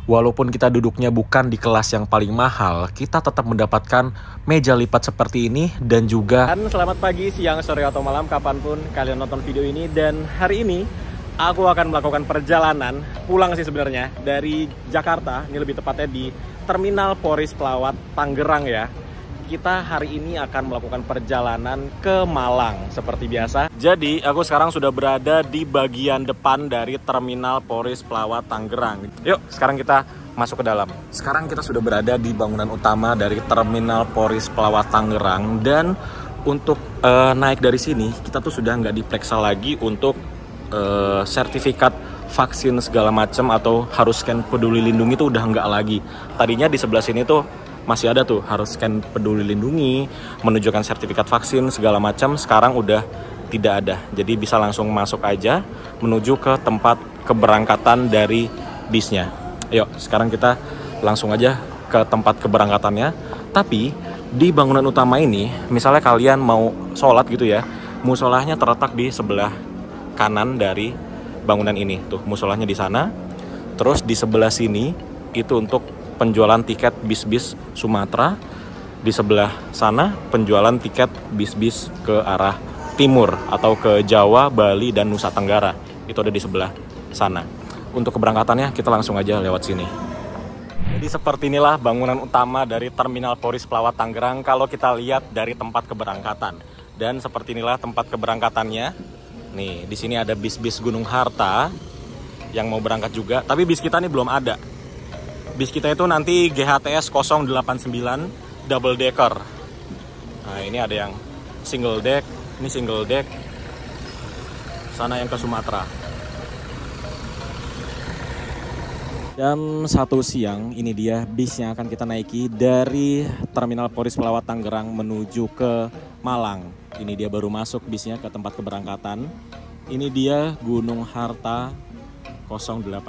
Walaupun kita duduknya bukan di kelas yang paling mahal, kita tetap mendapatkan meja lipat seperti ini dan juga... Dan selamat pagi, siang, sore, atau malam, kapanpun kalian nonton video ini. Dan hari ini aku akan melakukan perjalanan pulang sih sebenarnya dari Jakarta, ini lebih tepatnya di Terminal Poris Pelawat, Tangerang ya. Kita hari ini akan melakukan perjalanan ke Malang seperti biasa. Jadi aku sekarang sudah berada di bagian depan dari Terminal Poris Pelawat Tangerang. Yuk, sekarang kita masuk ke dalam. Sekarang kita sudah berada di bangunan utama dari Terminal Poris Pelawat Tangerang. Dan untuk naik dari sini, kita tuh sudah nggak diperiksa lagi untuk sertifikat vaksin segala macam atau harus scan peduli lindungi, itu udah nggak lagi. Tadinya di sebelah sini tuh masih ada tuh harus scan peduli lindungi, menunjukkan sertifikat vaksin segala macam. Sekarang udah tidak ada, jadi bisa langsung masuk aja menuju ke tempat keberangkatan dari bisnya. Yuk, sekarang kita langsung aja ke tempat keberangkatannya. Tapi di bangunan utama ini, misalnya kalian mau sholat gitu ya, musolahnya terletak di sebelah kanan dari bangunan ini. Tuh, musolahnya di sana. Terus di sebelah sini itu untuk penjualan tiket bis-bis Sumatera. Di sebelah sana penjualan tiket bis-bis ke arah timur atau ke Jawa, Bali, dan Nusa Tenggara. Itu ada di sebelah sana. Untuk keberangkatannya kita langsung aja lewat sini. Jadi seperti inilah bangunan utama dari Terminal Poris Pelawat Tangerang kalau kita lihat dari tempat keberangkatan. Dan seperti inilah tempat keberangkatannya. Nih, di sini ada bis-bis Gunung Harta yang mau berangkat juga, tapi bis kita nih belum ada. Bis kita itu nanti GHTS 089 double decker. Nah, ini ada yang single deck, ini single deck. Sana yang ke Sumatera. Jam 1 siang, ini dia bis yang akan kita naiki dari Terminal Poris Pelawat Tangerang menuju ke Malang. Ini dia baru masuk bisnya ke tempat keberangkatan. Ini dia Gunung Harta 089.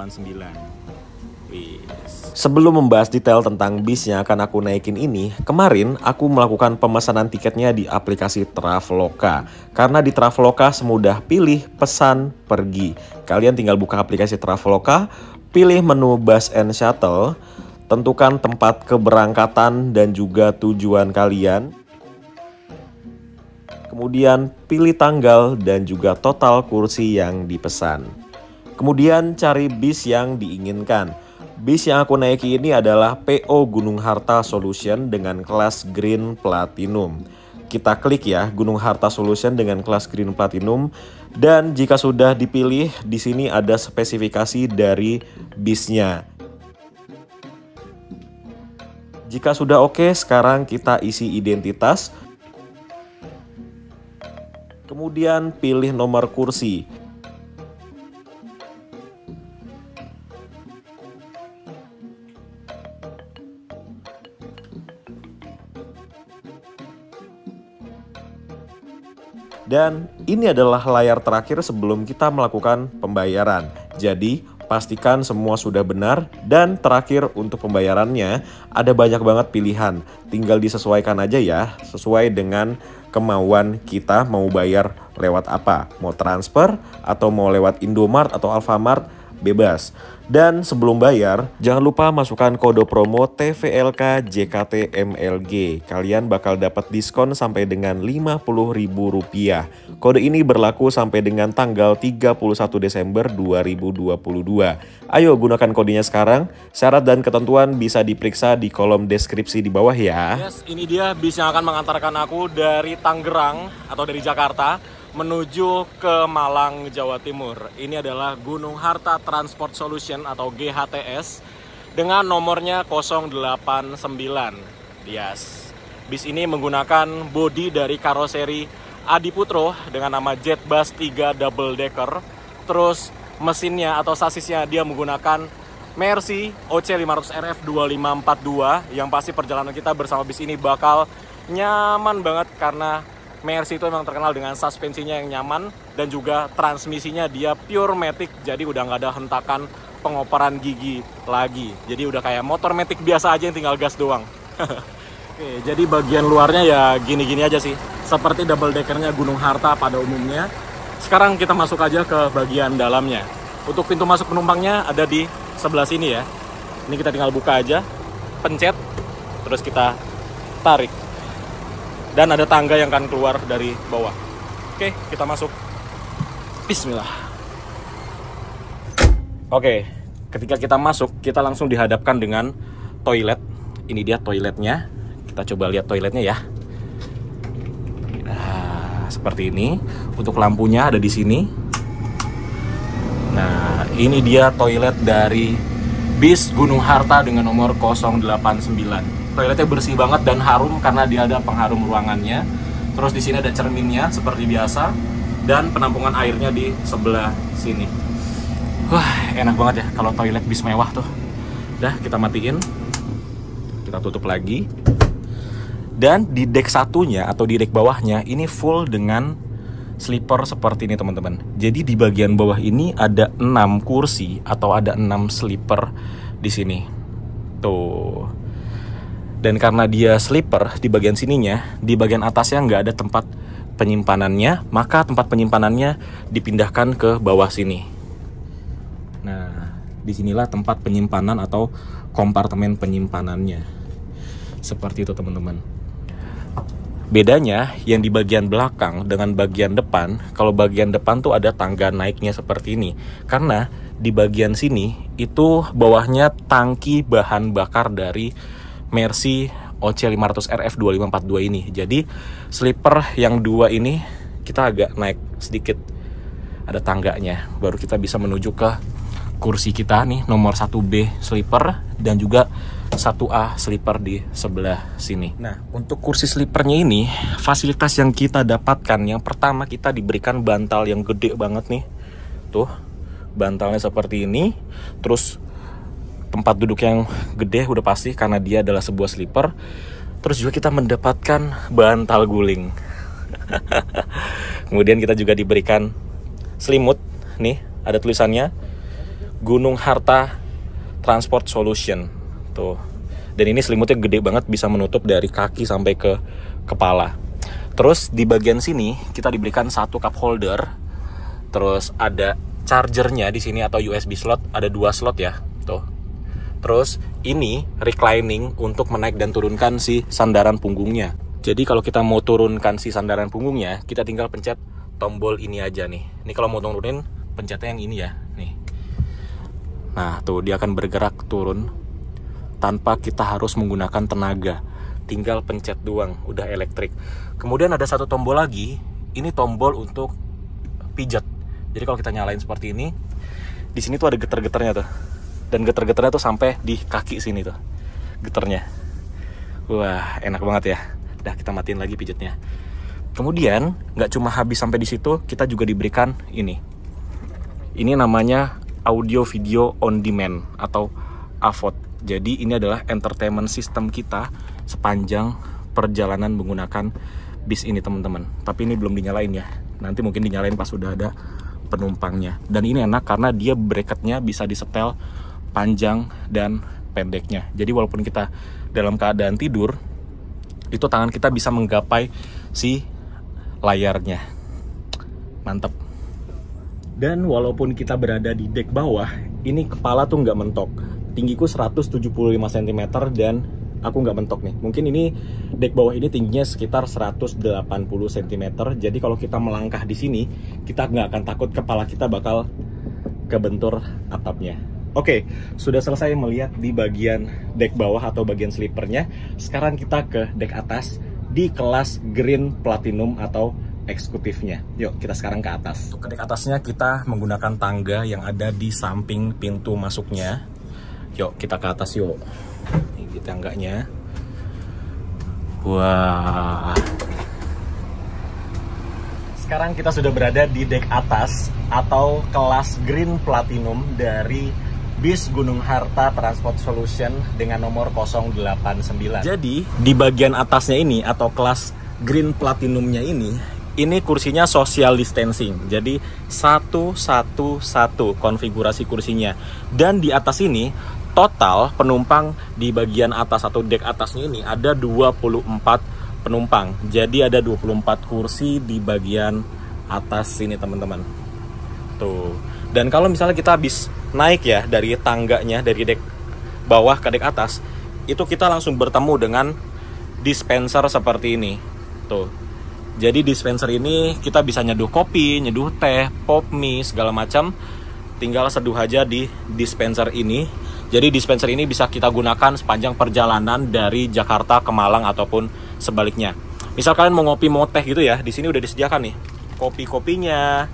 Sebelum membahas detail tentang bis yang akan aku naikin ini, kemarin aku melakukan pemesanan tiketnya di aplikasi Traveloka. Karena di Traveloka semudah pilih, pesan, pergi. Kalian tinggal buka aplikasi Traveloka, pilih menu Bus and Shuttle, tentukan tempat keberangkatan dan juga tujuan kalian. Kemudian pilih tanggal dan juga total kursi yang dipesan. Kemudian cari bis yang diinginkan. Bis yang aku naiki ini adalah PO Gunung Harta Solution dengan kelas Green Platinum. Kita klik ya, Gunung Harta Solution dengan kelas Green Platinum. Dan jika sudah dipilih, di sini ada spesifikasi dari bisnya. Jika sudah oke, sekarang kita isi identitas. Kemudian pilih nomor kursi. Dan ini adalah layar terakhir sebelum kita melakukan pembayaran. Jadi pastikan semua sudah benar. Dan terakhir untuk pembayarannya ada banyak banget pilihan. Tinggal disesuaikan aja ya, sesuai dengan kemauan kita mau bayar lewat apa. Mau transfer atau mau lewat Indomart atau Alfamart, bebas. Dan sebelum bayar, jangan lupa masukkan kode promo TVLK JKT MLG. Kalian bakal dapat diskon sampai dengan Rp50.000. Kode ini berlaku sampai dengan tanggal 31 Desember 2022. Ayo gunakan kodenya sekarang. Syarat dan ketentuan bisa diperiksa di kolom deskripsi di bawah ya. Yes, ini dia bis yang akan mengantarkan aku dari Tangerang atau dari Jakarta menuju ke Malang, Jawa Timur. Ini adalah Gunung Harta Transport Solution atau GHTS dengan nomornya 089. Yes. Bis ini menggunakan bodi dari karoseri Adiputro dengan nama Jetbus 3 double decker. Terus mesinnya atau sasisnya dia menggunakan Mercy OC500 RF 2542. Yang pasti perjalanan kita bersama bis ini bakal nyaman banget karena Mercy itu memang terkenal dengan suspensinya yang nyaman dan juga transmisinya dia pure matic, jadi udah nggak ada hentakan pengoperan gigi lagi. Jadi udah kayak motor matic biasa aja yang tinggal gas doang. Oke, jadi bagian luarnya ya gini-gini aja sih, seperti double deckernya Gunung Harta pada umumnya. Sekarang kita masuk aja ke bagian dalamnya. Untuk pintu masuk penumpangnya ada di sebelah sini ya. Ini kita tinggal buka aja, pencet, terus kita tarik. Dan ada tangga yang akan keluar dari bawah. Oke, kita masuk. Bismillah. Oke, ketika kita masuk, kita langsung dihadapkan dengan toilet. Ini dia toiletnya. Kita coba lihat toiletnya ya. Nah, seperti ini. Untuk lampunya ada di sini. Nah, ini dia toilet dari bis Gunung Harta dengan nomor 089. Toiletnya bersih banget dan harum karena dia ada pengharum ruangannya. Terus di sini ada cerminnya seperti biasa dan penampungan airnya di sebelah sini. Wah, enak banget ya kalau toilet bis mewah tuh. Udah, kita matiin. Kita tutup lagi. Dan di deck satunya atau di deck bawahnya ini full dengan sleeper seperti ini teman-teman. Jadi di bagian bawah ini ada 6 kursi atau ada 6 sleeper di sini. Tuh. Dan karena dia sleeper di bagian sininya, di bagian atasnya nggak ada tempat penyimpanannya, maka tempat penyimpanannya dipindahkan ke bawah sini. Nah, disinilah tempat penyimpanan atau kompartemen penyimpanannya. Seperti itu teman-teman. Bedanya yang di bagian belakang dengan bagian depan, kalau bagian depan tuh ada tangga naiknya seperti ini. Karena di bagian sini itu bawahnya tangki bahan bakar dari Mercy OC500 RF 2542 ini. Jadi sleeper yang dua ini kita agak naik sedikit, ada tangganya, baru kita bisa menuju ke kursi kita nih, nomor 1B sleeper dan juga 1A sleeper di sebelah sini. Nah, untuk kursi sleepernya ini, fasilitas yang kita dapatkan, yang pertama kita diberikan bantal yang gede banget nih. Tuh, bantalnya seperti ini. Terus tempat duduk yang gede udah pasti karena dia adalah sebuah sleeper. Terus juga kita mendapatkan bantal guling. Kemudian kita juga diberikan selimut nih, ada tulisannya Gunung Harta Transport Solution. Tuh. Dan ini selimutnya gede banget, bisa menutup dari kaki sampai ke kepala. Terus di bagian sini kita diberikan satu cup holder. Terus ada chargernya di sini atau USB slot, ada 2 slot ya. Tuh. Terus ini reclining untuk menaik dan turunkan si sandaran punggungnya. Jadi kalau kita mau turunkan si sandaran punggungnya, kita tinggal pencet tombol ini aja nih. Ini kalau mau turunin, pencetnya yang ini ya, nih. Nah, tuh dia akan bergerak turun tanpa kita harus menggunakan tenaga. Tinggal pencet doang, udah elektrik. Kemudian ada satu tombol lagi, ini tombol untuk pijat. Jadi kalau kita nyalain seperti ini, di sini tuh ada getar-getarnya tuh. Dan getar-getarnya tuh sampai di kaki sini tuh, getarnya. Wah, enak banget ya. Dah, kita matiin lagi pijatnya. Kemudian, nggak cuma habis sampai di situ, kita juga diberikan ini. Ini namanya Audio Video On Demand atau AVOD. Jadi ini adalah entertainment system kita sepanjang perjalanan menggunakan bis ini teman-teman. Tapi ini belum dinyalain ya. Nanti mungkin dinyalain pas sudah ada penumpangnya. Dan ini enak karena dia bracketnya bisa disetel panjang dan pendeknya. Jadi walaupun kita dalam keadaan tidur, itu tangan kita bisa menggapai si layarnya. Mantap. Dan walaupun kita berada di dek bawah, ini kepala tuh nggak mentok. Tinggiku 175 cm dan aku nggak mentok nih. Mungkin ini dek bawah ini tingginya sekitar 180 cm. Jadi kalau kita melangkah di sini, kita nggak akan takut kepala kita bakal kebentur atapnya. Oke, sudah selesai melihat di bagian dek bawah atau bagian sleepernya. Sekarang kita ke dek atas di kelas Green Platinum atau eksekutifnya. Yuk, kita sekarang ke atas. Untuk ke dek atasnya kita menggunakan tangga yang ada di samping pintu masuknya. Yuk, kita ke atas yuk. Ini tangganya. Wah. Sekarang kita sudah berada di dek atas atau kelas Green Platinum dari bis Gunung Harta Transport Solution dengan nomor 089. Jadi, di bagian atasnya ini atau kelas Green Platinumnya ini kursinya social distancing. Jadi 1-1-1 konfigurasi kursinya. Dan di atas ini total penumpang di bagian atas atau dek atasnya ini ada 24 penumpang. Jadi ada 24 kursi di bagian atas sini teman-teman. Tuh. Dan kalau misalnya kita habis naik ya dari tangganya, dari dek bawah ke dek atas, itu kita langsung bertemu dengan dispenser seperti ini. Tuh. Jadi dispenser ini kita bisa nyeduh kopi, nyeduh teh, pop mie, segala macam. Tinggal seduh aja di dispenser ini. Jadi dispenser ini bisa kita gunakan sepanjang perjalanan dari Jakarta ke Malang ataupun sebaliknya. Misal kalian mau ngopi, mau teh gitu ya, di sini udah disediakan nih kopi-kopinya,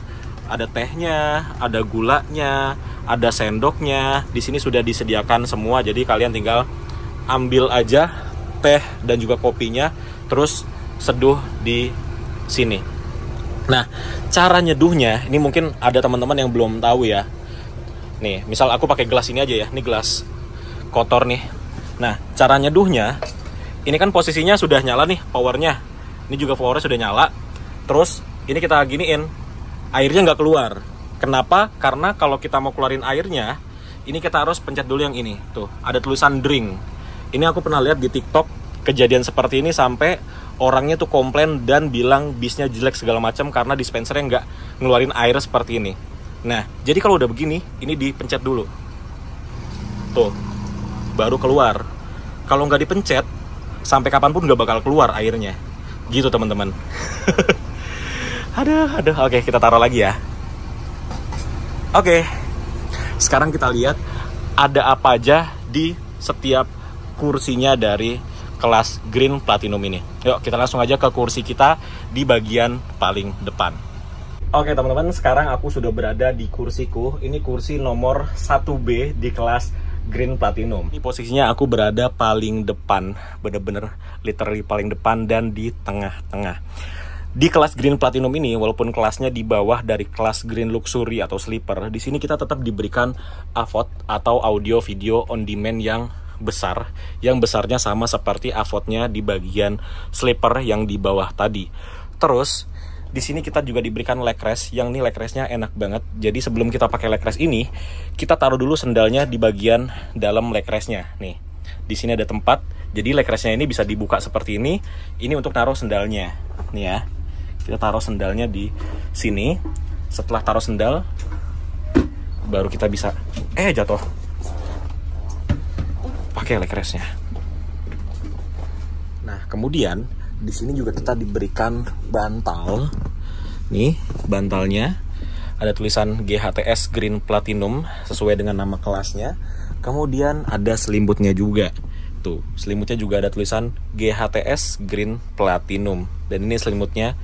ada tehnya, ada gulanya, ada sendoknya. Di sini sudah disediakan semua. Jadi kalian tinggal ambil aja teh dan juga kopinya, terus seduh di sini. Nah, cara nyeduhnya ini mungkin ada teman-teman yang belum tahu ya. Nih, misal aku pakai gelas ini aja ya. Ini gelas kotor nih. Nah, cara nyeduhnya, ini kan posisinya sudah nyala nih powernya. Ini juga powernya sudah nyala. Terus ini kita giniin, airnya nggak keluar. Kenapa? Karena kalau kita mau keluarin airnya, ini kita harus pencet dulu yang ini. Tuh, ada tulisan drink. Ini aku pernah lihat di TikTok kejadian seperti ini sampai orangnya tuh komplain dan bilang bisnya jelek segala macam karena dispensernya nggak ngeluarin air seperti ini. Nah, jadi kalau udah begini, ini dipencet dulu. Tuh, baru keluar. Kalau nggak dipencet, sampai kapanpun nggak bakal keluar airnya. Gitu teman-teman. Aduh, oke, kita taruh lagi ya. Oke, sekarang kita lihat ada apa aja di setiap kursinya dari kelas Green Platinum ini. Yuk, kita langsung aja ke kursi kita di bagian paling depan. Oke teman-teman, sekarang aku sudah berada di kursiku. Ini kursi nomor 1B di kelas Green Platinum. Ini posisinya aku berada paling depan, bener-bener literally paling depan dan di tengah-tengah. Di kelas Green Platinum ini, walaupun kelasnya di bawah dari kelas Green Luxury atau Sleeper, di sini kita tetap diberikan AVOD atau audio video on demand yang besar, yang besarnya sama seperti AVOD-nya di bagian Sleeper yang di bawah tadi. Terus di sini kita juga diberikan leg rest, yang nih leg restnya enak banget. Jadi sebelum kita pakai leg rest ini, kita taruh dulu sendalnya di bagian dalam leg restnya. Nih, di sini ada tempat. Jadi leg restnya ini bisa dibuka seperti ini. Ini untuk taruh sendalnya. Nih ya, kita taruh sendalnya di sini. Setelah taruh sendal, baru kita bisa jatuh. Pakai leg restnya. Nah, kemudian di sini juga kita diberikan bantal. Nih, bantalnya ada tulisan GHTS Green Platinum sesuai dengan nama kelasnya. Kemudian ada selimutnya juga. Tuh, selimutnya juga ada tulisan GHTS Green Platinum. Dan ini selimutnya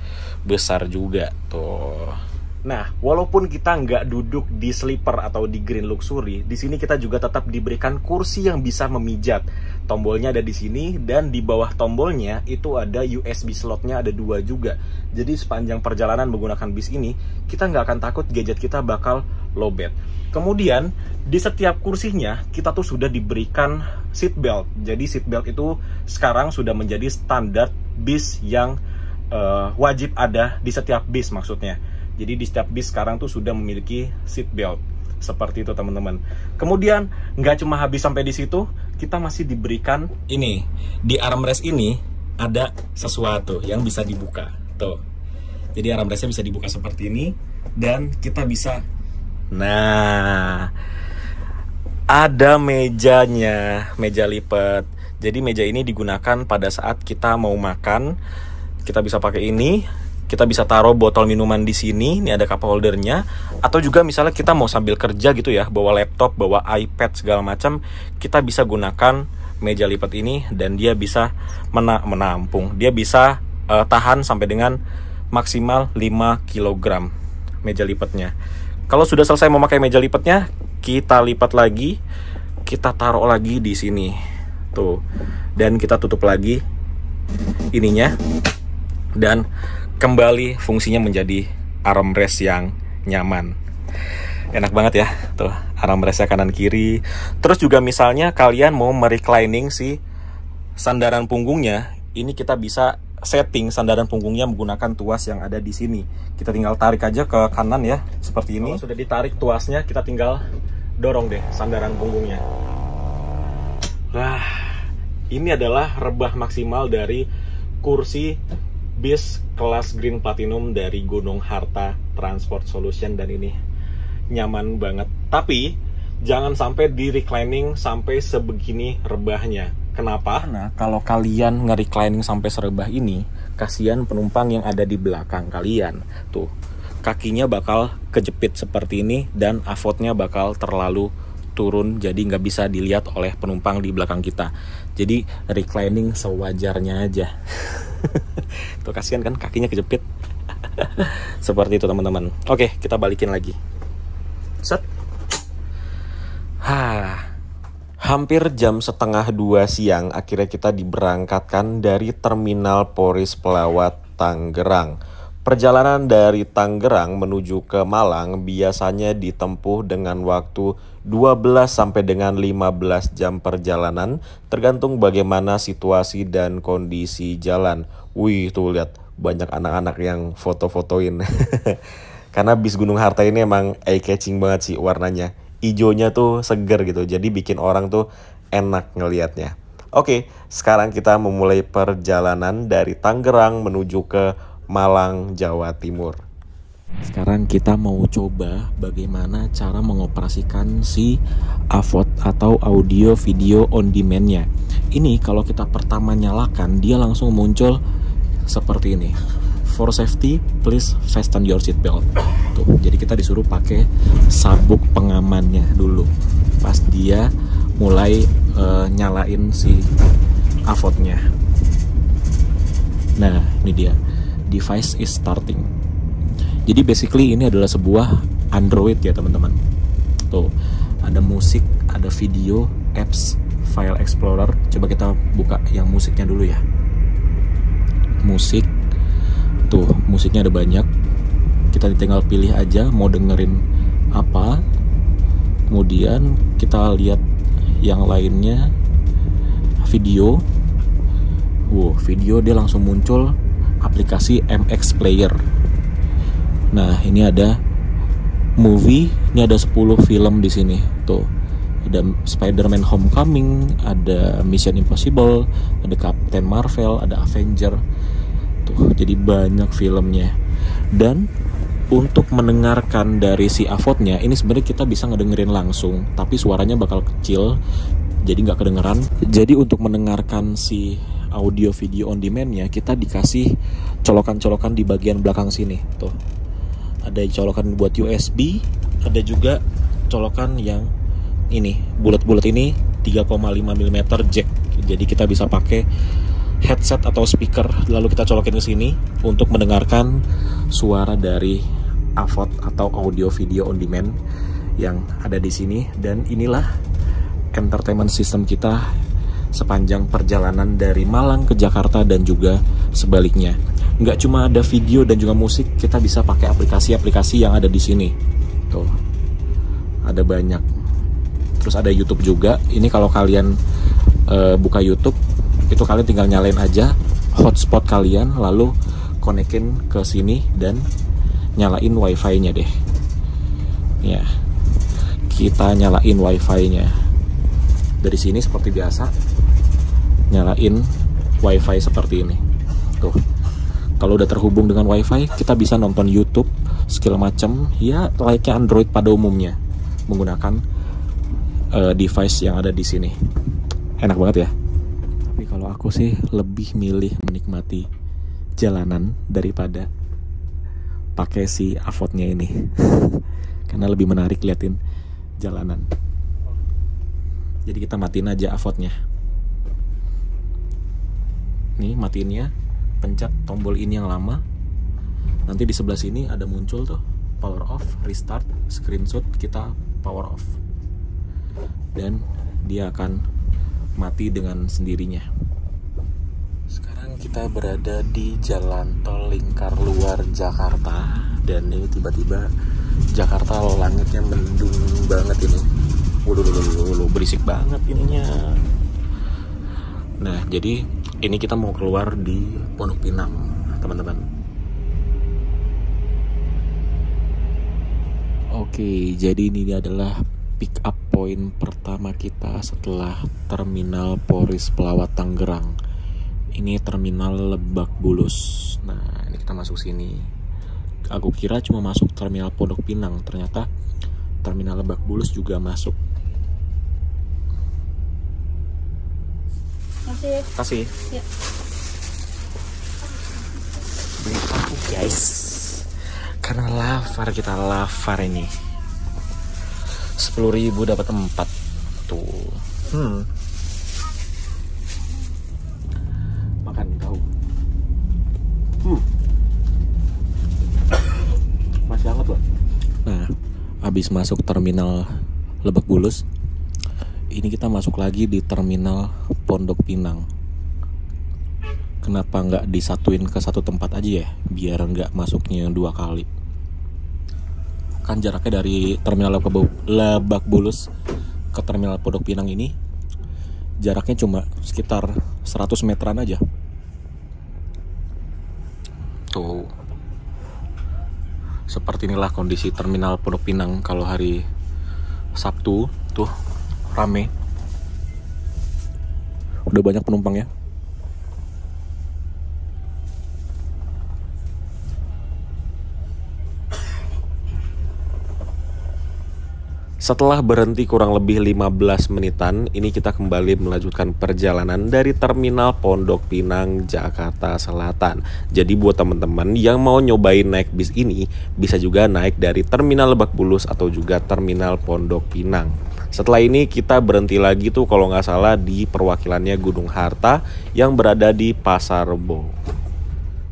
besar juga. Tuh. Nah, walaupun kita nggak duduk di Sleeper atau di Green Luxury, di sini kita juga tetap diberikan kursi yang bisa memijat. Tombolnya ada di sini, dan di bawah tombolnya itu ada USB slotnya, ada 2 juga. Jadi sepanjang perjalanan menggunakan bis ini, kita nggak akan takut gadget kita bakal lowbat. Kemudian di setiap kursinya kita tuh sudah diberikan seat belt. Jadi seat belt itu sekarang sudah menjadi standar bis yang wajib ada di setiap bis maksudnya. Jadi di setiap bis sekarang tuh sudah memiliki seat belt. Seperti itu teman-teman. Kemudian nggak cuma habis sampai di situ, kita masih diberikan ini. Di armrest ini ada sesuatu yang bisa dibuka. Tuh. Jadi armrestnya bisa dibuka seperti ini. Dan kita bisa, nah, ada mejanya, meja lipat. Jadi meja ini digunakan pada saat kita mau makan. Kita bisa pakai ini. Kita bisa taruh botol minuman di sini, ini ada cup holdernya. Atau juga misalnya kita mau sambil kerja gitu ya, bawa laptop, bawa iPad segala macam, kita bisa gunakan meja lipat ini dan dia bisa menampung. Dia bisa tahan sampai dengan maksimal 5 kg meja lipatnya. Kalau sudah selesai memakai meja lipatnya, kita lipat lagi, kita taruh lagi di sini. Tuh. Dan kita tutup lagi ininya. Dan kembali fungsinya menjadi armrest yang nyaman. Enak banget ya, tuh armrestnya kanan kiri. Terus juga misalnya kalian mau mereclining si sandaran punggungnya, ini kita bisa setting sandaran punggungnya menggunakan tuas yang ada di sini. Kita tinggal tarik aja ke kanan ya, seperti ini. Kalau sudah ditarik tuasnya, kita tinggal dorong deh sandaran punggungnya. Nah, ini adalah rebah maksimal dari kursi bis kelas Green Platinum dari Gunung Harta Transport Solution, dan ini nyaman banget. Tapi jangan sampai di reclining sampai sebegini rebahnya. Kenapa? Nah, kalau kalian nge-reclining sampai serebah ini, kasihan penumpang yang ada di belakang kalian. Tuh, kakinya bakal kejepit seperti ini dan avotnya bakal terlalu turun, jadi nggak bisa dilihat oleh penumpang di belakang kita. Jadi reclining sewajarnya aja. Tuh, kasihan kan kakinya kejepit. Seperti itu teman-teman. Oke, kita balikin lagi. Set. Hampir jam 1:30 siang akhirnya kita diberangkatkan dari Terminal Poris Pelawat Tangerang. Perjalanan dari Tangerang menuju ke Malang biasanya ditempuh dengan waktu 12 sampai dengan 15 jam perjalanan, tergantung bagaimana situasi dan kondisi jalan. Wih, tuh lihat banyak anak-anak yang foto-fotoin. Karena bis Gunung Harta ini emang eye-catching banget sih warnanya. Ijonya tuh seger gitu, jadi bikin orang tuh enak ngelihatnya. Oke, sekarang kita memulai perjalanan dari Tangerang menuju ke Malang, Jawa Timur. Sekarang kita mau coba bagaimana cara mengoperasikan si AVOD atau audio video on demand-nya. Ini kalau kita pertama nyalakan, dia langsung muncul seperti ini. For safety, please fasten your seatbelt. Tuh, jadi kita disuruh pakai sabuk pengamannya dulu. Pas dia mulai nyalain si AVOD-nya. Nah, ini dia. Device is starting. Jadi basically ini adalah sebuah Android ya teman-teman. Tuh, ada musik, ada video, apps, file explorer. Coba kita buka yang musiknya dulu ya. Musik. Tuh, musiknya ada banyak. Kita tinggal pilih aja mau dengerin apa. Kemudian kita lihat yang lainnya. Video. Video dia langsung muncul aplikasi MX Player. Nah, ini ada movie, ini ada 10 film di sini. Tuh. Ada Spider-Man Homecoming, ada Mission Impossible, ada Captain Marvel, ada Avenger. Tuh, jadi banyak filmnya. Dan untuk mendengarkan dari si AVOD-nya, ini sebenarnya kita bisa ngedengerin langsung, tapi suaranya bakal kecil, jadi nggak kedengeran. Jadi untuk mendengarkan si audio video on demand-nya, kita dikasih colokan-colokan di bagian belakang sini. Tuh, ada colokan buat USB, ada juga colokan yang ini, bulat-bulat ini 3,5 mm jack. Jadi kita bisa pakai headset atau speaker, lalu kita colokin ke sini untuk mendengarkan suara dari AVOD atau audio video on demand yang ada di sini. Dan inilah entertainment system kita sepanjang perjalanan dari Malang ke Jakarta dan juga sebaliknya. Nggak cuma ada video dan juga musik, kita bisa pakai aplikasi-aplikasi yang ada di sini. Tuh, ada banyak. Terus ada YouTube juga. Ini kalau kalian buka YouTube, itu kalian tinggal nyalain aja hotspot kalian, lalu konekin ke sini dan nyalain wifi-nya deh. Ya, kita nyalain wifi-nya. Dari sini seperti biasa, nyalain wifi seperti ini. Tuh, kalau udah terhubung dengan wifi, kita bisa nonton YouTube segala macam. Ya, layaknya Android pada umumnya, menggunakan device yang ada di sini. Enak banget ya. Tapi kalau aku sih lebih milih menikmati jalanan daripada pakai si AVOD-nya ini. Karena lebih menarik liatin jalanan. Jadi kita matiin aja AVOD-nya. Nih, matiinnya, pencet tombol ini yang lama. Nanti di sebelah sini ada muncul tuh power off, restart, screenshot, kita power off. Dan dia akan mati dengan sendirinya. Sekarang kita berada di jalan tol lingkar luar Jakarta. Dan ini tiba-tiba Jakarta langitnya mendung banget ini. Waduh, berisik banget ininya. Nah, jadi ini kita mau keluar di Pondok Pinang, teman-teman. Oke, jadi ini adalah pick up point pertama kita setelah Terminal Poris Pelawat Tangerang. Ini Terminal Lebak Bulus. Nah, ini kita masuk sini. Aku kira cuma masuk Terminal Pondok Pinang, ternyata Terminal Lebak Bulus juga masuk. Kasih. Ya. Beli aku guys. Karena kita lapar ini. 10.000 dapat 4 tuh. Makan tahu. Masih hangat loh. Nah, habis masuk terminal Lebak Bulus, ini kita masuk lagi di terminal Pondok Pinang. Kenapa nggak disatuin ke satu tempat aja ya, biar nggak masuknya 2 kali? Kan jaraknya dari terminal Lebak Bulus ke terminal Pondok Pinang ini jaraknya cuma sekitar 100 meteran aja. Tuh, seperti inilah kondisi terminal Pondok Pinang kalau hari Sabtu. Tuh, rame. Udah banyak penumpang ya. Setelah berhenti kurang lebih 15 menitan, ini kita kembali melanjutkan perjalanan dari terminal Pondok Pinang, Jakarta Selatan. Jadi buat teman-teman yang mau nyobain naik bis ini, bisa juga naik dari terminal Lebak Bulus atau juga terminal Pondok Pinang. Setelah ini kita berhenti lagi tuh kalau nggak salah di perwakilannya Gunung Harta yang berada di Pasar Rebo.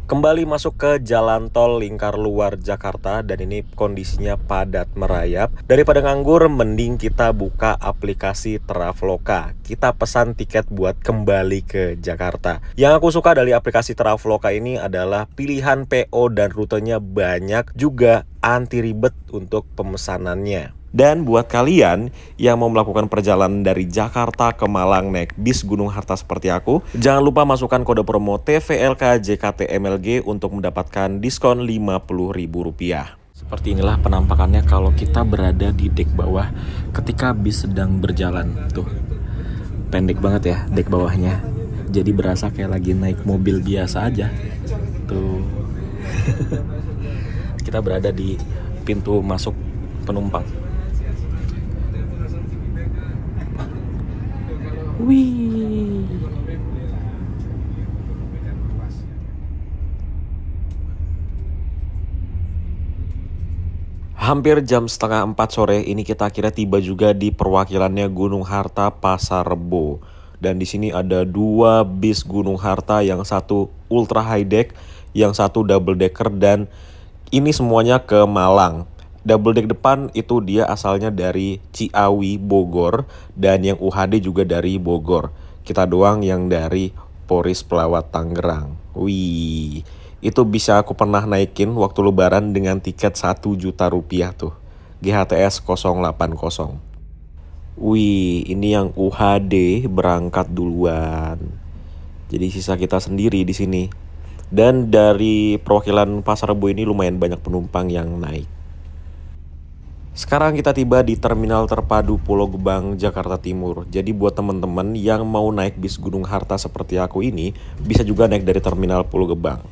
Kembali masuk ke jalan tol lingkar luar Jakarta dan ini kondisinya padat merayap. Daripada nganggur, mending kita buka aplikasi Traveloka. Kita pesan tiket buat kembali ke Jakarta. Yang aku suka dari aplikasi Traveloka ini adalah pilihan PO dan rutenya banyak, juga anti ribet untuk pemesanannya. Dan buat kalian yang mau melakukan perjalanan dari Jakarta ke Malang naik bis Gunung Harta seperti aku, jangan lupa masukkan kode promo TVLK JKT-MLG untuk mendapatkan diskon Rp50.000. Seperti inilah penampakannya kalau kita berada di dek bawah ketika bis sedang berjalan. Tuh, pendek banget ya dek bawahnya. Jadi berasa kayak lagi naik mobil biasa aja. Tuh. Kita berada di pintu masuk penumpang. Wih. Hampir jam setengah 4 sore ini kita akhirnya tiba juga di perwakilannya Gunung Harta Pasar Rebo. Dan di sini ada 2 bis Gunung Harta, yang satu ultra high deck, yang satu double decker, dan ini semuanya ke Malang. Double deck depan itu dia asalnya dari Ciawi, Bogor, dan yang UHD juga dari Bogor. Kita doang yang dari Poris Pelawat, Tangerang. Wih, itu bisa aku pernah naikin waktu lebaran dengan tiket Rp1.000.000 tuh. GHTS 080. Wih, ini yang UHD berangkat duluan. Jadi sisa kita sendiri di sini. Dan dari perwakilan Pasar Rebo ini lumayan banyak penumpang yang naik. Sekarang kita tiba di Terminal Terpadu Pulau Gebang, Jakarta Timur. Jadi buat teman-teman yang mau naik bis Gunung Harta seperti aku ini, bisa juga naik dari Terminal Pulau Gebang.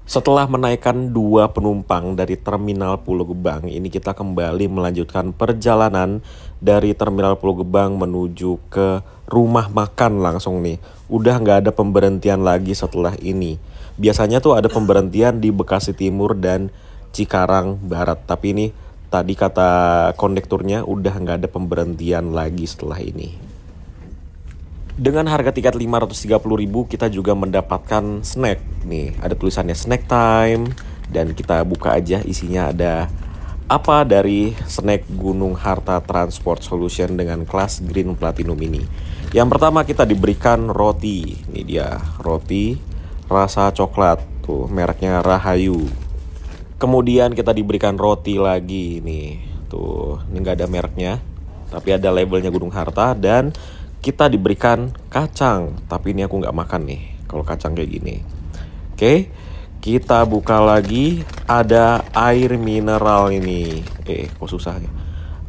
Setelah menaikkan 2 penumpang dari Terminal Pulau Gebang, ini kita kembali melanjutkan perjalanan dari Terminal Pulau Gebang menuju ke rumah makan langsung nih. Udah nggak ada pemberhentian lagi setelah ini. Biasanya tuh ada pemberhentian di Bekasi Timur dan Cikarang Barat. Tapi ini tadi kata kondekturnya udah nggak ada pemberhentian lagi setelah ini. Dengan harga tiket Rp530.000 kita juga mendapatkan snack. Nih ada tulisannya snack time. Dan kita buka aja isinya ada apa dari snack Gunung Harta Transport Solution dengan kelas Green Platinum ini. Yang pertama kita diberikan roti. Ini dia roti rasa coklat. Tuh mereknya Rahayu. Kemudian kita diberikan roti lagi nih. Tuh ini nggak ada mereknya, tapi ada labelnya Gunung Harta. Dan kita diberikan kacang, tapi ini aku nggak makan nih kalau kacang kayak gini. Oke, kita buka lagi, ada air mineral ini. Kok susah ya?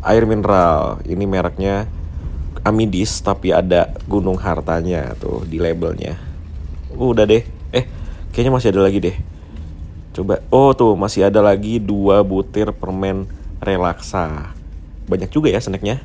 Air mineral, ini mereknya Amidis, tapi ada Gunung Hartanya tuh di labelnya. Udah deh. Kayaknya masih ada lagi deh. Coba, oh tuh masih ada lagi 2 butir permen relaksa. Banyak juga ya snacknya.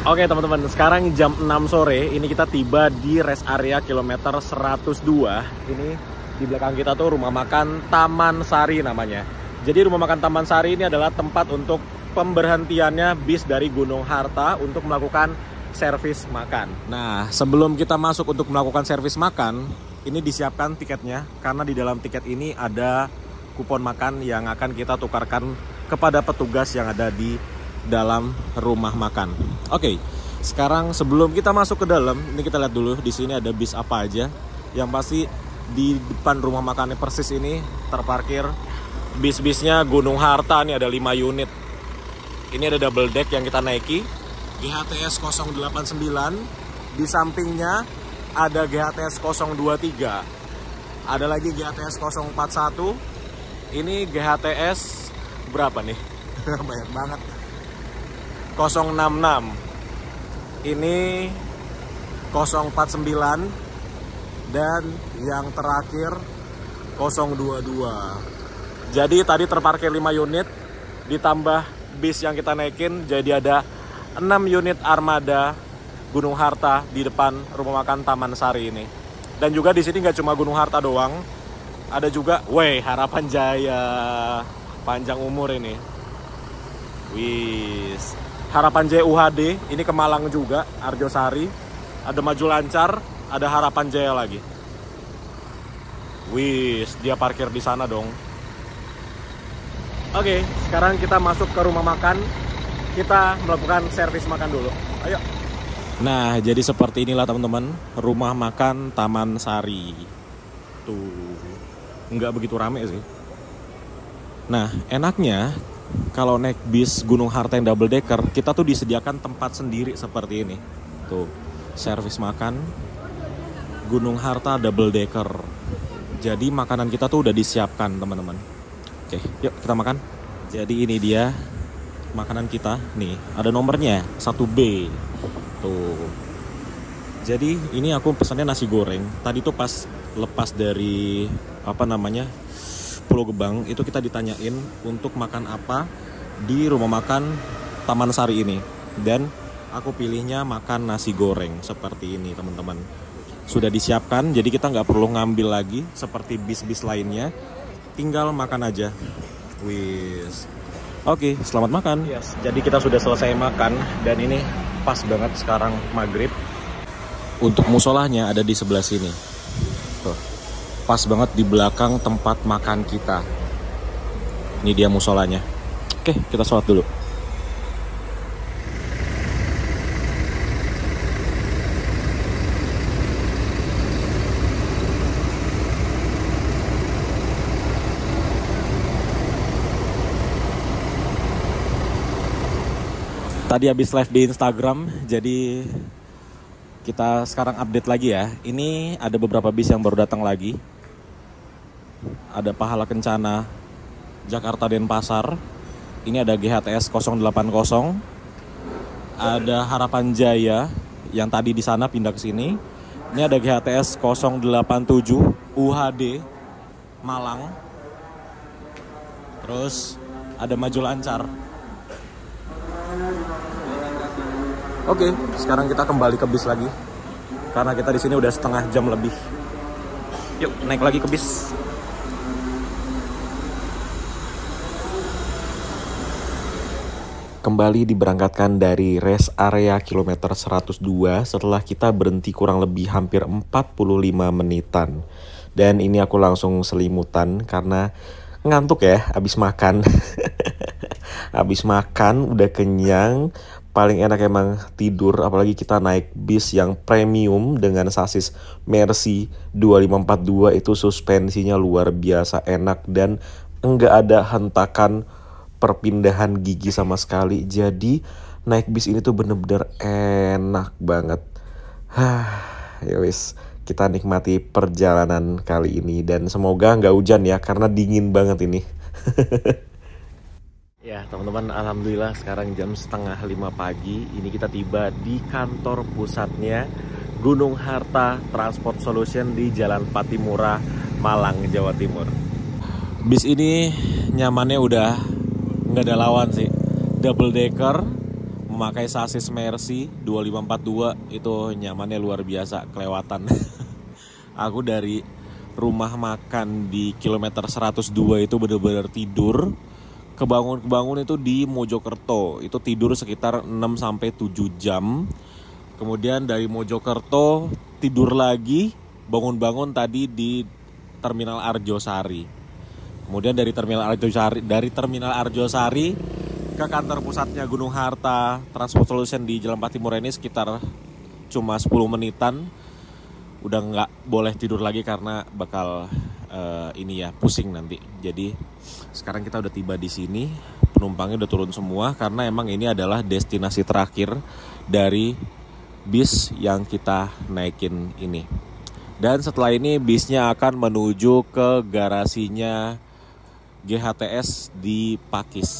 Oke teman-teman, sekarang jam 6 sore, ini kita tiba di rest area kilometer 102. Ini di belakang kita tuh rumah makan Taman Sari namanya. Jadi rumah makan Taman Sari ini adalah tempat untuk pemberhentiannya bis dari Gunung Harta untuk melakukan servis makan. Nah, sebelum kita masuk untuk melakukan servis makan, ini disiapkan tiketnya, karena di dalam tiket ini ada kupon makan yang akan kita tukarkan kepada petugas yang ada di dalam rumah makan. Oke, sekarang sebelum kita masuk ke dalam, ini kita lihat dulu di sini ada bis apa aja. Yang pasti di depan rumah makannya persis ini terparkir bis-bisnya Gunung Harta. Ini ada 5 unit. Ini ada double deck yang kita naiki, GHTS 089. Di sampingnya ada GHTS 023. Ada lagi GHTS 041. Ini GHTS berapa nih? Banyak banget. 066, ini 049, dan yang terakhir 022. Jadi tadi terparkir 5 unit, ditambah bis yang kita naikin, jadi ada 6 unit armada Gunung Harta di depan rumah makan Taman Sari ini. Dan juga di sini nggak cuma Gunung Harta doang, ada juga, Harapan Jaya, panjang umur ini. Wis. Harapan Jaya UHD, ini ke Malang juga, Arjosari. Ada Maju Lancar, ada Harapan Jaya lagi. Wis, dia parkir di sana dong. Oke, sekarang kita masuk ke rumah makan. Kita melakukan servis makan dulu. Ayo. Nah, jadi seperti inilah teman-teman, rumah makan Taman Sari. Tuh, nggak begitu rame sih. Nah, enaknya kalau naik bis Gunung Harta yang double decker, kita tuh disediakan tempat sendiri seperti ini. Tuh, servis makan Gunung Harta double decker. Jadi makanan kita tuh udah disiapkan, teman-teman. Oke, yuk kita makan. Jadi ini dia makanan kita. Nih, ada nomornya, 1B. Tuh. Jadi ini aku pesannya nasi goreng. Tadi tuh pas lepas dari Pulau Gebang, itu kita ditanyain untuk makan apa di rumah makan Taman Sari ini. Dan aku pilihnya makan nasi goreng seperti ini, teman-teman. Sudah disiapkan, jadi kita nggak perlu ngambil lagi seperti bis-bis lainnya. Tinggal makan aja. Wis. Oke, selamat makan. Yes, jadi kita sudah selesai makan dan ini pas banget sekarang maghrib. Untuk musolahnya ada di sebelah sini. Tuh. Pas banget di belakang tempat makan kita. Ini dia musolanya. Oke, kita sholat dulu. Tadi habis live di Instagram, jadi kita sekarang update lagi ya. Ini ada beberapa bis yang baru datang lagi. Ada Pahala Kencana, Jakarta Denpasar. Ini ada GHTS 080. Ada Harapan Jaya yang tadi di sana pindah ke sini. Ini ada GHTS 087 UHD Malang. Terus ada Maju Lancar. Oke, sekarang kita kembali ke bis lagi. Karena kita di sini udah setengah jam lebih. Yuk, naik lagi ke bis. Kembali diberangkatkan dari rest area kilometer 102 setelah kita berhenti kurang lebih hampir 45 menitan. Dan ini aku langsung selimutan karena ngantuk ya abis makan. Abis makan udah kenyang, paling enak emang tidur, apalagi kita naik bis yang premium dengan sasis Mercy 2542 itu suspensinya luar biasa enak dan enggak ada hentakan perpindahan gigi sama sekali. Jadi naik bis ini tuh bener-bener enak banget. Ya wis, kita nikmati perjalanan kali ini dan semoga nggak hujan ya karena dingin banget ini. Ya teman-teman, alhamdulillah sekarang jam 4:30 pagi. Ini kita tiba di kantor pusatnya Gunung Harta Transport Solution di Jalan Patimura, Malang, Jawa Timur. Bis ini nyamannya udah nggak ada lawan sih. Double decker, memakai sasis Mercy 2542 itu nyamannya luar biasa, kelewatan. Aku dari rumah makan di kilometer 102 itu bener-bener tidur. Kebangun itu di Mojokerto, itu tidur sekitar 6-7 jam. Kemudian dari Mojokerto tidur lagi, bangun-bangun tadi di Terminal Arjosari. Kemudian dari Terminal Arjosari ke kantor pusatnya Gunung Harta Transport Solution di Jalan Patimura ini sekitar cuma 10 menitan. Udah nggak boleh tidur lagi karena bakal pusing nanti. Jadi sekarang kita udah tiba di sini, penumpangnya udah turun semua karena emang ini adalah destinasi terakhir dari bis yang kita naikin ini. Dan setelah ini bisnya akan menuju ke garasinya GHTS di Pakis.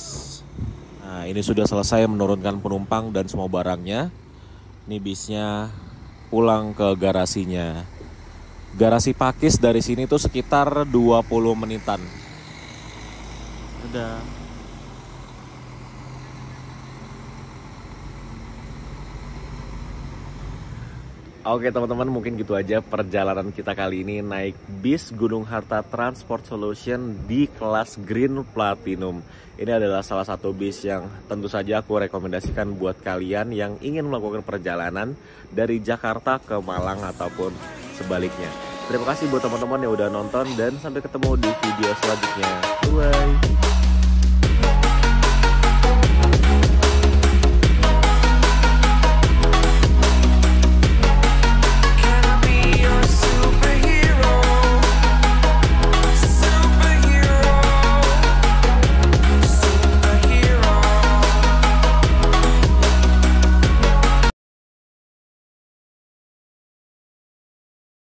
Nah, ini sudah selesai menurunkan penumpang dan semua barangnya. Ini bisnya pulang ke garasinya. Garasi Pakis dari sini tuh sekitar 20 menitan. Udah. Oke teman-teman, mungkin gitu aja perjalanan kita kali ini naik bis Gunung Harta Transport Solution di kelas Green Platinum. Ini adalah salah satu bis yang tentu saja aku rekomendasikan buat kalian yang ingin melakukan perjalanan dari Jakarta ke Malang ataupun sebaliknya. Terima kasih buat teman-teman yang udah nonton dan sampai ketemu di video selanjutnya. Bye.